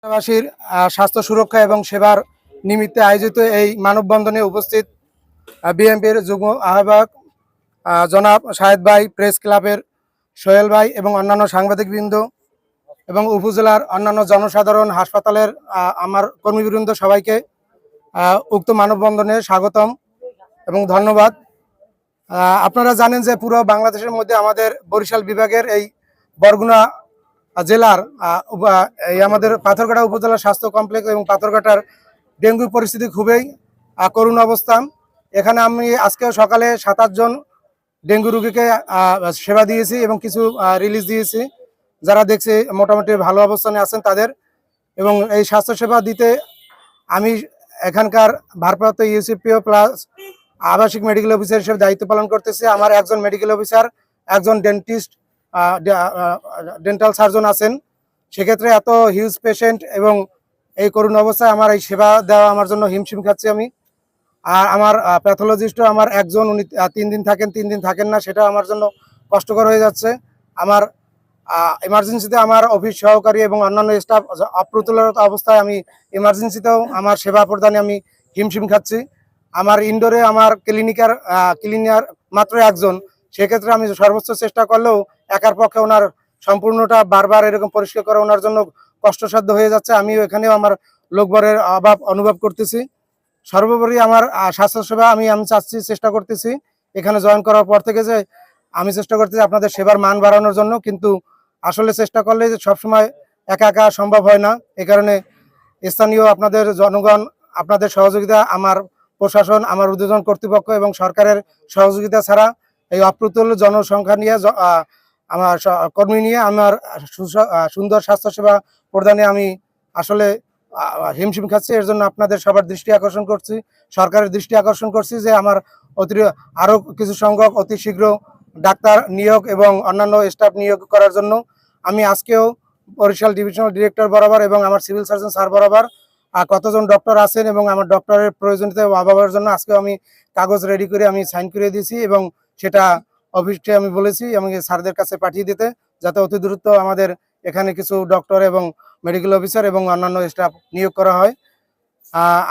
বাসীর স্বাস্থ্য সুরক্ষা এবং সেবার নিমিত্তে আয়োজিত এই মানববন্ধনে উপস্থিত বিএনপির যুগ্ম আহ্বায়ক জনাব শাহেদ ভাই, প্রেস ক্লাবের সোহেল ভাই এবং অন্যান্য সাংবাদিকবৃন্দ এবং উপজেলার অন্যান্য জনসাধারণ, হাসপাতালের আমার কর্মীবৃন্দ সবাইকে উক্ত মানববন্ধনে স্বাগতম এবং ধন্যবাদ। আপনারা জানেন যে পুরো বাংলাদেশের মধ্যে আমাদের বরিশাল বিভাগের এই বরগুনা জেলার এই আমাদের পাথরঘাটা উপজেলা স্বাস্থ্য কমপ্লেক্স এবং পাথরঘাটার ডেঙ্গু পরিস্থিতি খুবই করুণ অবস্থা। এখানে আমি আজকে সকালে ৭-৮ জন ডেঙ্গু রোগীকে সেবা দিয়েছি এবং কিছু রিলিজ দিয়েছি। যারা দেখছে মোটামুটি ভালো অবস্থানে আছেন তাদের, এবং এই স্বাস্থ্যসেবা দিতে আমি এখানকার ভারপ্রাপ্ত ইউসিপিও প্লাস আবাসিক মেডিকেল অফিসার হিসেবে দায়িত্ব পালন করতেছি। আমার একজন মেডিকেল অফিসার, একজন ডেন্টিস্ট, ডেন্টাল সার্জন আছেন। সেক্ষেত্রে এত হিউজ পেশেন্ট এবং এই করুণ অবস্থায় আমার এই সেবা দেওয়া আমার জন্য হিমশিম খাচ্ছি আমি। আর আমার প্যাথোলজিস্টও আমার একজন, উনি 3 দিন থাকেন 3 দিন থাকেন না, সেটা আমার জন্য কষ্টকর হয়ে যাচ্ছে। আমার ইমার্জেন্সিতে আমার অফিস সহকারী এবং অন্যান্য স্টাফ অপ্রতুলতা অবস্থায় আমি ইমার্জেন্সিতেও আমার সেবা প্রদানে আমি হিমশিম খাচ্ছি। আমার ইনডোরে আমার ক্লিনিয়ার মাত্র একজন, সেক্ষেত্রে আমি সর্বোচ্চ চেষ্টা করলেও একার পক্ষে ওনার সম্পূর্ণটা বারবার এরকম পরিষ্কার করা ওনার জন্য কষ্টসাধ্য হয়ে যাচ্ছে। আমিও এখানেও আমার লোকবলের অভাব অনুভব করতেছি। সর্বোপরি আমার স্বাস্থ্যসেবা আমি চাচ্ছি, চেষ্টা করতেছি এখানে জয়েন করার পর থেকে যে আমি চেষ্টা করতেছি আপনাদের সেবার মান বাড়ানোর জন্য, কিন্তু আসলে চেষ্টা করলে সবসময় একা একা সম্ভব হয় না। এ কারণে স্থানীয় আপনাদের জনগণ, আপনাদের সহযোগিতা, আমার প্রশাসন, আমার ঊর্ধ্বতন কর্তৃপক্ষ এবং সরকারের সহযোগিতা ছাড়া এই অপ্রতুল জনসংখ্যা নিয়ে আমার কর্মী নিয়ে আমার সুন্দর স্বাস্থ্যসেবা প্রদানে আমি আসলে হিমশিম খাচ্ছি। এর জন্য আপনাদের সবার দৃষ্টি আকর্ষণ করছি, সরকারের দৃষ্টি আকর্ষণ করছি যে আমার আরও কিছু সংখ্যক অতি শীঘ্র ডাক্তার নিয়োগ এবং অন্যান্য স্টাফ নিয়োগ করার জন্য আমি আজকেও বরিশাল ডিভিশনাল ডিরেক্টর বরাবর এবং আমার সিভিল সার্জন স্যার বরাবর কতজন ডক্টর আছেন এবং আমার ডক্টরের প্রয়োজনীয়তা অভাবের জন্য আজকেও আমি কাগজ রেডি করে আমি সাইন করে দিয়েছি এবং সেটা অফিসে আমি বলেছি আমাকে স্যারদের কাছে পাঠিয়ে দিতে, যাতে অতি দ্রুত আমাদের এখানে কিছু ডক্টর এবং মেডিকেল অফিসার এবং অন্যান্য স্টাফ নিয়োগ করা হয়।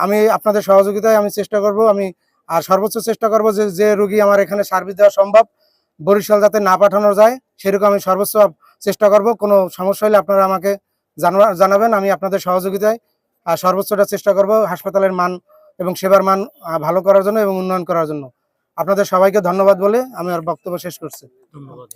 আমি আপনাদের সহযোগিতায় আমি চেষ্টা করব, আমি সর্বোচ্চ চেষ্টা করব যে রোগী আমার এখানে সার্ভিস দেওয়া সম্ভব বরিশাল যাতে না পাঠানো যায়, সেরকম আমি সর্বোচ্চ চেষ্টা করব। কোনো সমস্যা হলে আপনারা আমাকে জানাবেন, আমি আপনাদের সহযোগিতায় সর্বোচ্চটা চেষ্টা করব হাসপাতালের মান এবং সেবার মান ভালো করার জন্য এবং উন্নয়ন করার জন্য। আপনাদের সবাইকে ধন্যবাদ বলে আমি আর বক্তব্য শেষ করছি। ধন্যবাদ।